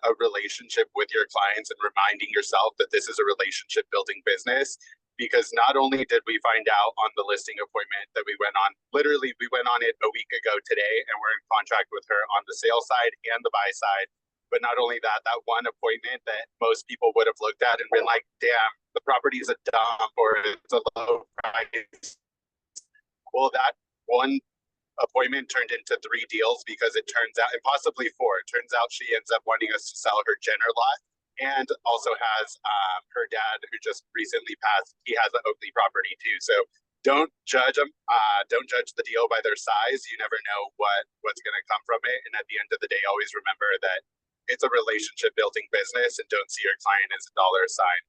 S13: a relationship with your clients and reminding yourself that this is a relationship building business. Because not only did we find out on the listing appointment that we went on, literally we went on it a week ago today, and we're in contract with her on the sale side and the buy side. But not only that, that one appointment that most people would have looked at and been like, damn, the property is a dump or it's a low price. Well, that one appointment turned into 3 deals because it turns out, and possibly 4, it turns out she ends up wanting us to sell her Jenner lot. And also has her dad, who just recently passed. He has an Oakley property too. So don't judge them. Don't judge the deal by their size. You never know what's going to come from it. And at the end of the day, always remember that it's a relationship building business, and don't see your client as a dollar sign.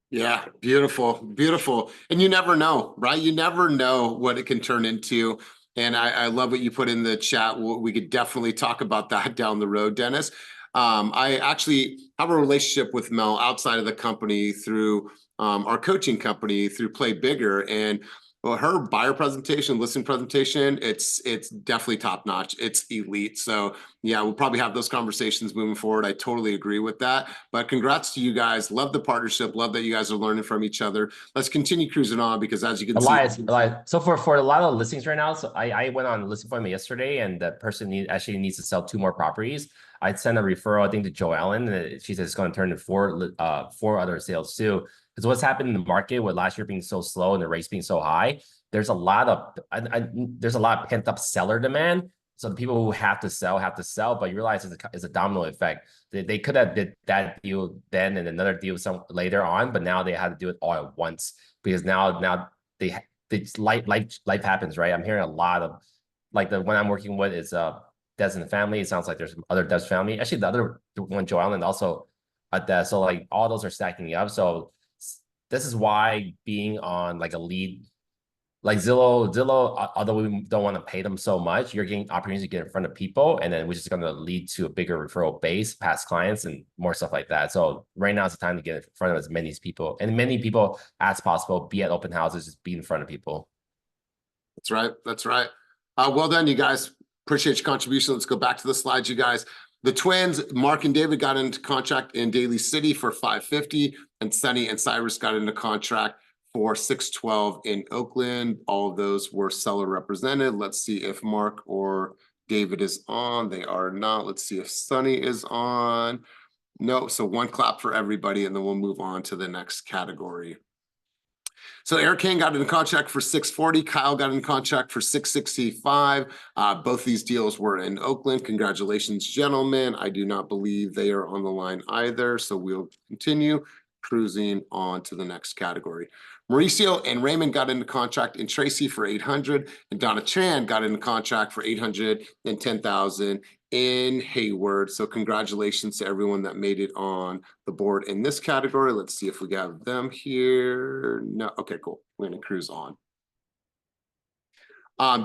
S1: Yeah, beautiful, beautiful. And you never know, right? You never know what it can turn into. And I love what you put in the chat. We could definitely talk about that down the road, Dennis. I actually have a relationship with Mel outside of the company through our coaching company through Play Bigger, and her buyer presentation, listing presentation, it's definitely top notch. It's elite. So yeah, we'll probably have those conversations moving forward. I totally agree with that. But congrats to you guys. Love the partnership. Love that you guys are learning from each other. Let's continue cruising on because as you can see,
S6: so for a lot of listings right now, so I went on a listing appointment yesterday, and the person actually needs to sell 2 more properties. I'd send a referral, I think, to Joellen, and she says it's going to turn to 4 other sales too. Because what's happened in the market with last year being so slow and the rates being so high, there's a lot of pent up seller demand. So the people who have to sell, but you realize it's a domino effect. They could have did that deal then and another deal some later on, but now they had to do it all at once because now life happens, right? I'm hearing a lot of like the one I'm working with is Des and the family. It sounds like there's some other Des family. Actually, the other one, Joellen, also at that. So like all those are stacking up. So this is why being on like a lead, like Zillow, although we don't want to pay them so much, you're getting opportunities to get in front of people, and then which is going to lead to a bigger referral base, past clients, and more stuff like that. So right now is the time to get in front of as many people and many people as possible. Be at open houses, just be in front of people.
S1: That's right. That's right. Well done, you guys. Appreciate your contribution. Let's go back to the slides, you guys. The twins, Mark and David, got into contract in Daly City for $550, and Sunny and Cyrus got into contract for $612 in Oakland. All of those were seller represented. Let's see if Mark or David is on. They are not. Let's see if Sunny is on. No, so one clap for everybody, and then we'll move on to the next category. So Eric Kane got in contract for $640. Kyle got in contract for $665. Both these deals were in Oakland. Congratulations, gentlemen. I do not believe they are on the line either. So we'll continue cruising on to the next category. Mauricio and Raymond got into contract in Tracy for $800, and Donna Chan got into contract for $810,000 in Hayward. So congratulations to everyone that made it on the board in this category. Let's see if we got them here. No, okay, cool. We're gonna cruise on.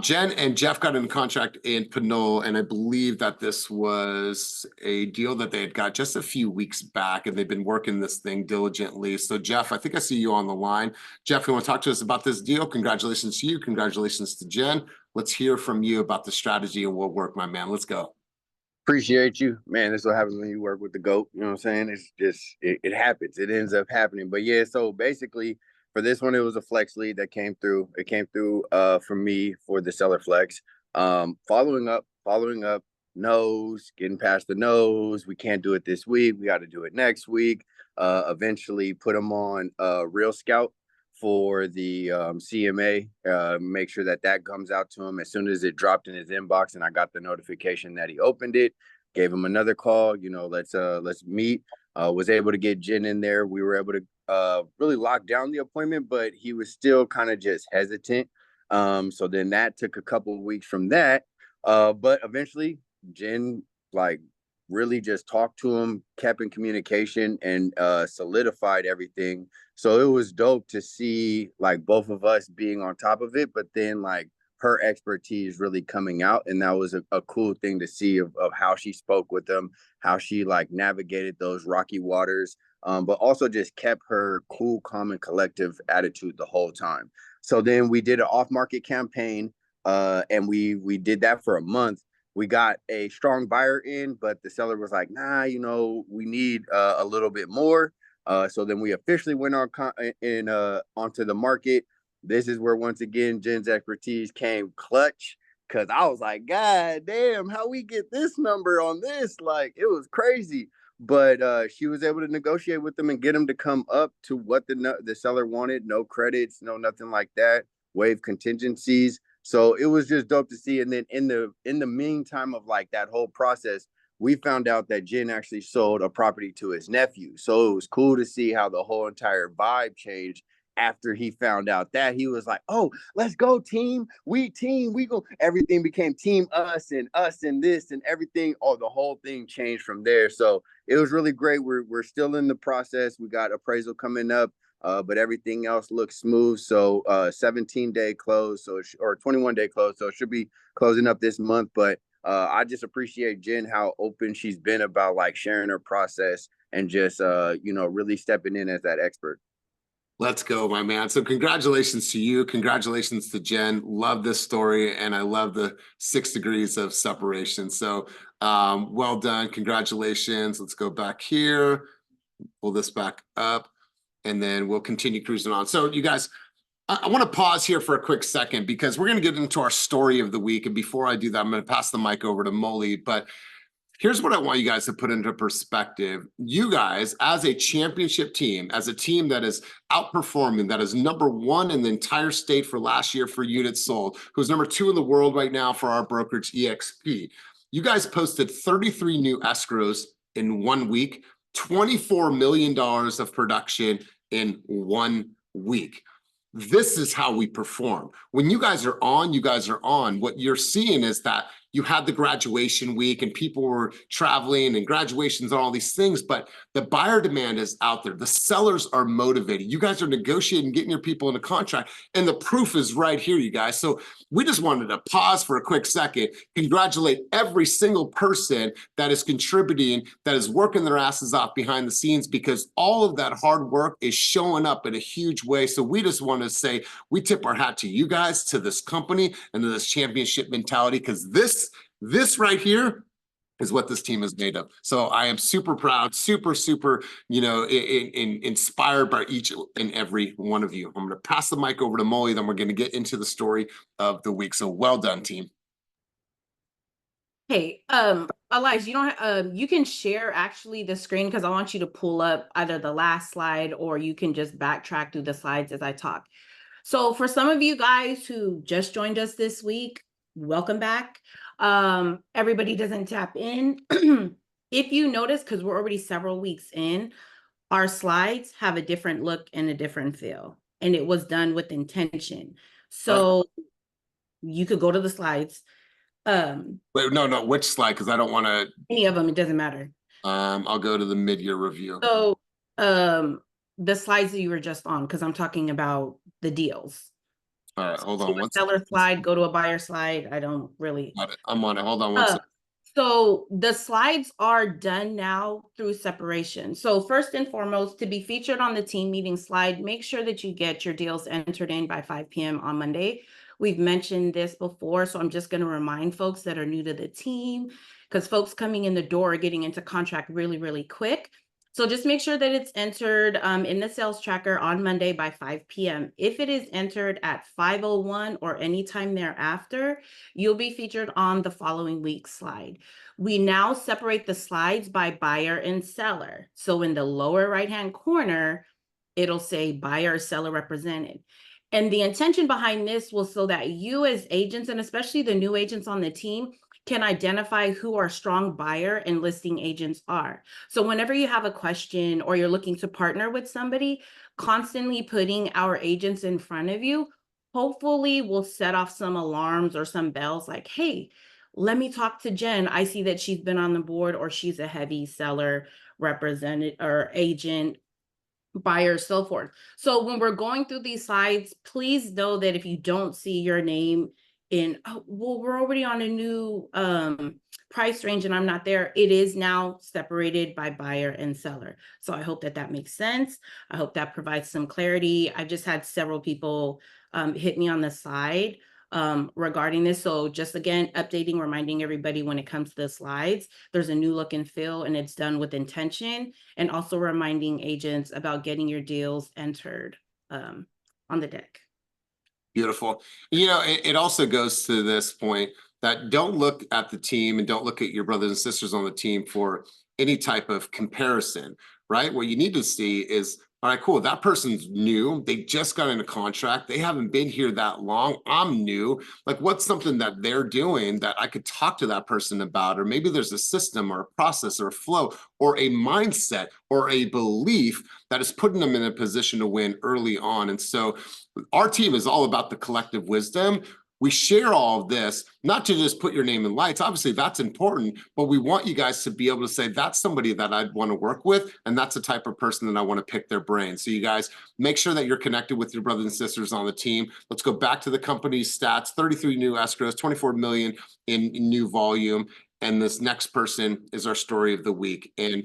S1: Jen and Jeff got in contract in Pinole, and I believe that this was a deal that they had got just a few weeks back, and they've been working this thing diligently. So Jeff, I think I see you on the line. Jeff, you want to talk to us about this deal? Congratulations to you. Congratulations to Jen. Let's hear from you about the strategy and what worked, my man. Let's go.
S14: Appreciate you, man. That's what happens when you work with the GOAT. You know what I'm saying? It's just, it happens. It ends up happening. But yeah, so basically for this one, it was a flex lead that came through. It came through for me for the seller flex. Following up, no's, getting past the no's. We can't do it this week. We got to do it next week. Eventually put them on Real Scout for the CMA, make sure that that comes out to him as soon as it dropped in his inbox, and I got the notification that he opened it. Gave him another call, you know, let's meet. Was able to get Jen in there. We were able to really lock down the appointment, but he was still kind of just hesitant. So then that took a couple of weeks from that, but eventually Jen really just talked to him, kept in communication, and solidified everything. So it was dope to see both of us being on top of it, but then her expertise really coming out. And that was a cool thing to see of how she spoke with them, how she navigated those rocky waters, but also just kept her cool, calm, and collective attitude the whole time. So then we did an off-market campaign, and we did that for a month. We got a strong buyer in, but the seller was like, nah, you know, we need a little bit more. So then we officially went on onto the market. This is where, once again, Jen's expertise came clutch, because I was like, God damn, how we get this number on this? It was crazy. But she was able to negotiate with them and get them to come up to what the seller wanted. No credits, no nothing like that. Waive contingencies. So it was just dope to see. And then in the meantime of that whole process, we found out that Jen actually sold a property to his nephew. So it was cool to see how the whole entire vibe changed after he found out that. He was like, oh, let's go team, we go. Everything became team us and this and everything. Oh, the whole thing changed from there. So it was really great. We're still in the process. We got appraisal coming up. But everything else looks smooth. So 17-day close, or 21-day close. So it should be closing up this month. But I just appreciate Jen, how open she's been about sharing her process and just really stepping in as that expert.
S1: Let's go, my man. So congratulations to you. Congratulations to Jen. Love this story, and I love the 6 degrees of separation. So well done. Congratulations. Let's go back here. Pull this back up. And then we'll continue cruising on. So you guys, I want to pause here for a quick second, because we're going to get into our story of the week. And before I do that, I'm going to pass the mic over to Molly. But here's what I want you guys to put into perspective. You guys, as a championship team, as a team that is outperforming, that is #1 in the entire state for last year for units sold, who's #2 in the world right now for our brokerage EXP, you guys posted 33 new escrows in 1 week, $24 million of production in 1 week. This is how we perform. When you guys are on, you guys are on. What you're seeing is that you had the graduation week and people were traveling and graduations and all these things, but the buyer demand is out there. The sellers are motivated. You guys are negotiating, getting your people in a contract, and the proof is right here, you guys. So we just wanted to pause for a quick second, congratulate every single person that is contributing, that is working their asses off behind the scenes, because all of that hard work is showing up in a huge way. So we just want to say, we tip our hat to you guys, to this company, and to this championship mentality, because this right here is what this team is made of. So I am super proud, super, inspired by each and every one of you. I'm going to pass the mic over to Molly, then we're going to get into the story of the week. So well done, team.
S2: Hey, Elijah, you don't you can share actually the screen, because I want you to pull up either the last slide or you can just backtrack through the slides as I talk. So for some of you guys who just joined us this week, welcome back. Everybody doesn't tap in. If you notice, because we're already several weeks in, our slides have a different look and a different feel, and it was done with intention. So you could go to the slides.
S1: Wait, no, which slide? Because I don't want to.
S2: Any of them, it doesn't matter.
S1: I'll go to the mid-year review.
S2: So, the slides that you were just on, because I'm talking about the deals.
S1: All right, hold on.
S2: So a seller slide, go to a buyer slide. I don't really.
S1: I'm on it. Hold on one second.
S2: So the slides are done now through separation. So first and foremost, to be featured on the team meeting slide, make sure that you get your deals entered in by 5 p.m. on Monday. We've mentioned this before, so I'm just going to remind folks that are new to the team, because folks coming in the door are getting into contract really, really quick. So just make sure that it's entered in the sales tracker on Monday by 5 p.m. If it is entered at 5:01 or anytime thereafter, you'll be featured on the following week's slide. We now separate the slides by buyer and seller. So in the lower right-hand corner, it'll say buyer or seller represented. And the intention behind this was so that you as agents, and especially the new agents on the team, can identify who our strong buyer and listing agents are. So whenever you have a question or you're looking to partner with somebody, constantly putting our agents in front of you, hopefully will set off some alarms or some bells like, hey, let me talk to Jen. I see that she's been on the board, or she's a heavy seller represented or agent, buyer, so forth. So when we're going through these slides, please know that if you don't see your name in, oh, well, we're already on a new price range and I'm not there, it is now separated by buyer and seller. So I hope that that makes sense. I hope that provides some clarity. I've just had several people hit me on the side regarding this. So just again, updating, reminding everybody when it comes to the slides, there's a new look and feel, and it's done with intention, and also reminding agents about getting your deals entered on the deck.
S1: Beautiful. You know, it also goes to this point that don't look at the team and don't look at your brothers and sisters on the team for any type of comparison, right? What you need to see is, all right, cool, that person's new. They just got in a contract. They haven't been here that long. I'm new. Like, what's something that they're doing that I could talk to that person about? Or maybe there's a system or a process or a flow or a mindset or a belief that is putting them in a position to win early on. And so our team is all about the collective wisdom. We share all of this, not to just put your name in lights. Obviously, that's important, but we want you guys to be able to say, that's somebody that I'd want to work with, and that's the type of person that I want to pick their brain. So you guys, make sure that you're connected with your brothers and sisters on the team. Let's go back to the company's stats: 33 new escrows, 24 million in new volume. And this next person is our story of the week. And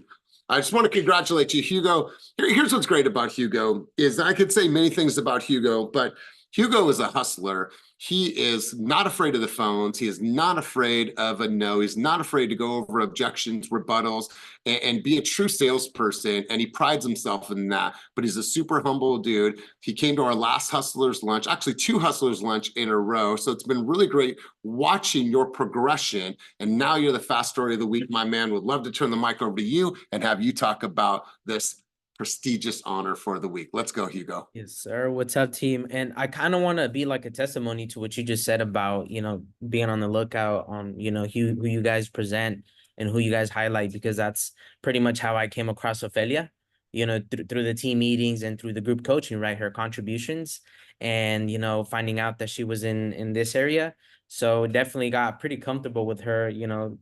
S1: I just want to congratulate you, Hugo. Here's what's great about Hugo is I could say many things about Hugo, but Hugo is a hustler. He is not afraid of the phones. He is not afraid of a no. He's not afraid to go over objections, rebuttals, and be a true salesperson. And he prides himself in that. But he's a super humble dude. He came to our last Hustlers Lunch, actually 2 Hustlers Lunch in a row. So it's been really great watching your progression. And now you're the fast story of the week, my man. Would love to turn the mic over to you and have you talk about this prestigious honor for the week. Let's go, Hugo.
S15: Yes, sir. What's up, team? And I kind of want to be like a testimony to what you just said about, being on the lookout on, who you guys present and who you guys highlight, because that's pretty much how I came across Ophelia, through the team meetings and through the group coaching, right? Her contributions and, finding out that she was in this area So definitely got pretty comfortable with her, you know,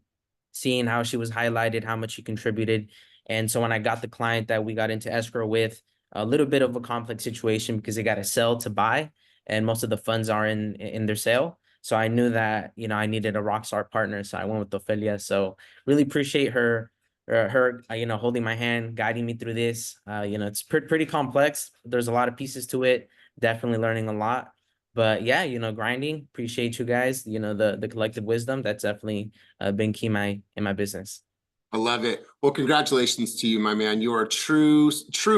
S15: seeing how she was highlighted, how much she contributed. And so when I got the client that we got into escrow with, a little bit of a complex situation because they got to sell to buy, and most of the funds are in their sale. So I knew that, you know, I needed a rock star partner. So I went with Ophelia. So really appreciate her, you know, holding my hand, guiding me through this. You know, it's pretty complex. There's a lot of pieces to it. Definitely learning a lot. But yeah, you know, grinding. Appreciate you guys. You know, the collective wisdom. That's definitely been key in my business.
S1: I love it. Well, congratulations to you, my man. You are a true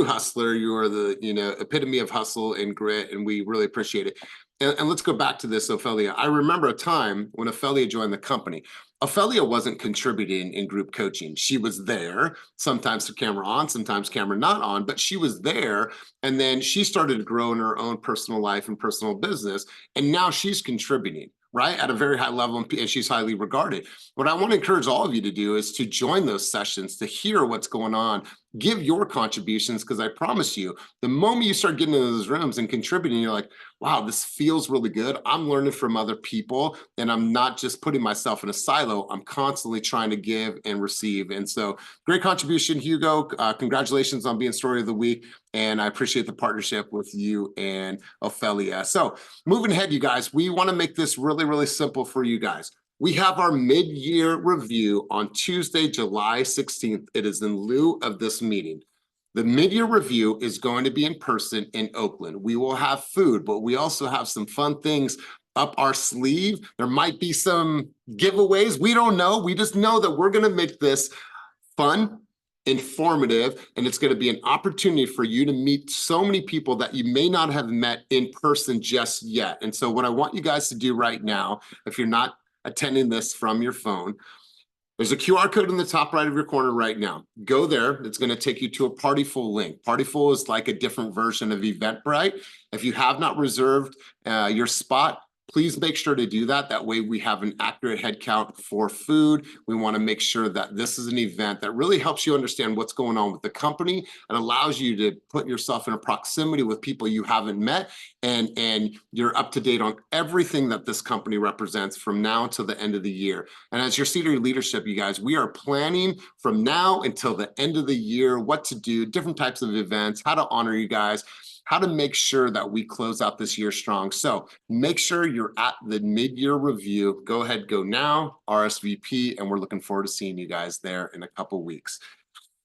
S1: hustler. You are the, you know, epitome of hustle and grit, and we really appreciate it. And let's go back to this, Ophelia. I remember a time when Ophelia joined the company. Ophelia wasn't contributing in group coaching. She was there, sometimes the camera on, sometimes camera not on, but she was there. And then she started to grow in her own personal life and personal business. And now she's contributing, right, at a very high level, and she's highly regarded. What I want to encourage all of you to do is to join those sessions, to hear what's going on, give your contributions, because I promise you, the moment you start getting into those rooms and contributing, you're like, wow, this feels really good. I'm learning from other people, and I'm not just putting myself in a silo. I'm constantly trying to give and receive. And so great contribution, Hugo. Congratulations on being Story of the Week. And I appreciate the partnership with you and Ophelia. So moving ahead, you guys, we want to make this really, really simple for you guys. We have our mid-year review on Tuesday, July 16th. It is in lieu of this meeting. The mid-year review is going to be in person in Oakland. We will have food, but we also have some fun things up our sleeve. There might be some giveaways. We don't know. We just know that we're going to make this fun, informative, and it's going to be an opportunity for you to meet so many people that you may not have met in person just yet. And so what I want you guys to do right now, if you're not attending this from your phone, there's a QR code in the top right of your corner right now. Go there. It's going to take you to a Partyful link. Partyful is like a different version of Eventbrite. If you have not reserved your spot, please make sure to do that. That way we have an accurate head count for food. We want to make sure that this is an event that really helps you understand what's going on with the company and allows you to put yourself in a proximity with people you haven't met, and you're up to date on everything that this company represents from now until the end of the year. And as your senior leadership, you guys, we are planning from now until the end of the year what to do, different types of events, how to honor you guys, how to make sure that we close out this year strong. So make sure you're at the mid-year review. Go ahead, go now, RSVP, and we're looking forward to seeing you guys there in a couple weeks.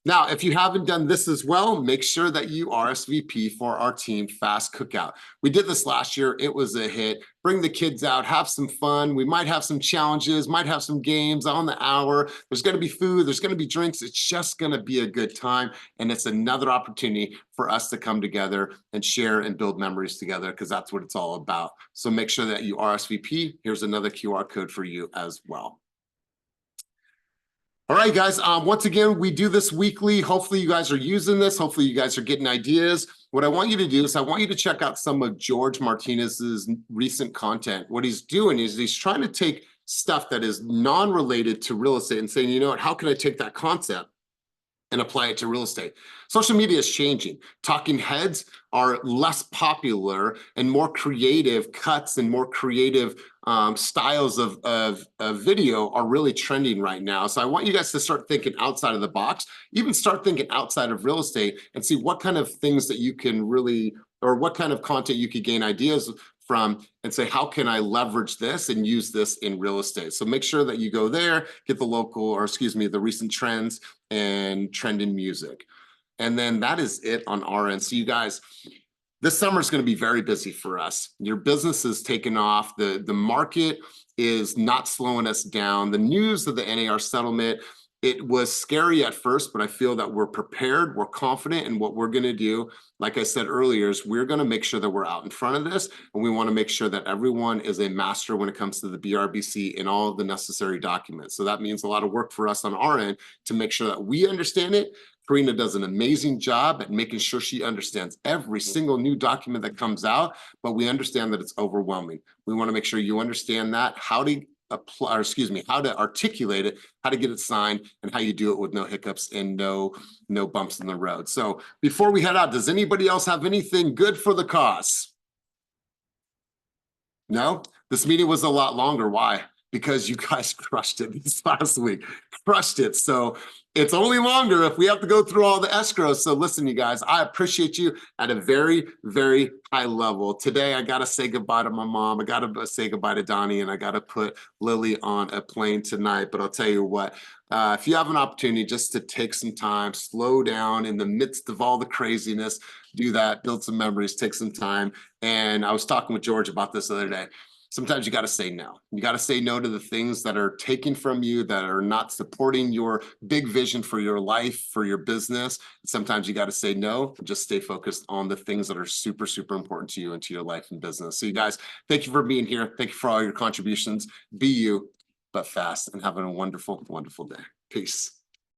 S1: Now, if you haven't done this as well, make sure that you RSVP for our team Fast Cookout. We did this last year. It was a hit. Bring the kids out, have some fun. We might have some challenges, might have some games on the hour. There's going to be food. There's going to be drinks. It's just going to be a good time. And it's another opportunity for us to come together and share and build memories together, because that's what it's all about. So make sure that you RSVP. Here's another QR code for you as well. All right, guys, once again, we do this weekly. Hopefully you guys are using this. Hopefully you guys are getting ideas. What I want you to do is I want you to check out some of George Martinez's recent content. What he's doing is he's trying to take stuff that is non-related to real estate and saying, you know what, how can I take that concept and apply it to real estate? Social media is changing. Talking heads are less popular, and more creative cuts and more creative styles of video are really trending right now. So I want you guys to start thinking outside of the box, even start thinking outside of real estate, and see what kind of things that you can really, or what kind of content you could gain ideas from, and say, how can I leverage this and use this in real estate? So make sure that you go there, get the local, or excuse me, the recent trends and trending music. And then that is it on our end. So you guys, this summer is going to be very busy for us. Your business is taking off. The market is not slowing us down. The news of the NAR settlement, it was scary at first, but I feel that we're prepared, we're confident in what we're going to do. Like I said earlier, is we're going to make sure that we're out in front of this, and we want to make sure that everyone is a master when it comes to the BRBC and all of the necessary documents. So that means a lot of work for us on our end to make sure that we understand it. Karina does an amazing job at making sure she understands every single new document that comes out, but we understand that it's overwhelming. We want to make sure you understand that, how to apply, or excuse me, how to articulate it, how to get it signed, and how you do it with no hiccups and no bumps in the road. So before we head out, does anybody else have anything good for the cause? No? This meeting was a lot longer. Why? Because you guys crushed it this last week, crushed it. So it's only longer if we have to go through all the escrows. So listen, you guys, I appreciate you at a very, very high level. Today, I got to say goodbye to my mom. I got to say goodbye to Donnie, and I got to put Lily on a plane tonight. But I'll tell you what, if you have an opportunity just to take some time, slow down in the midst of all the craziness, do that, build some memories, take some time. And I was talking with George about this the other day. Sometimes you got to say no. You got to say no to the things that are taken from you, that are not supporting your big vision for your life, for your business. Sometimes you got to say no, and just stay focused on the things that are super, super important to you and to your life and business. So you guys, thank you for being here. Thank you for all your contributions. Be you, but fast, and having a wonderful, wonderful day. Peace.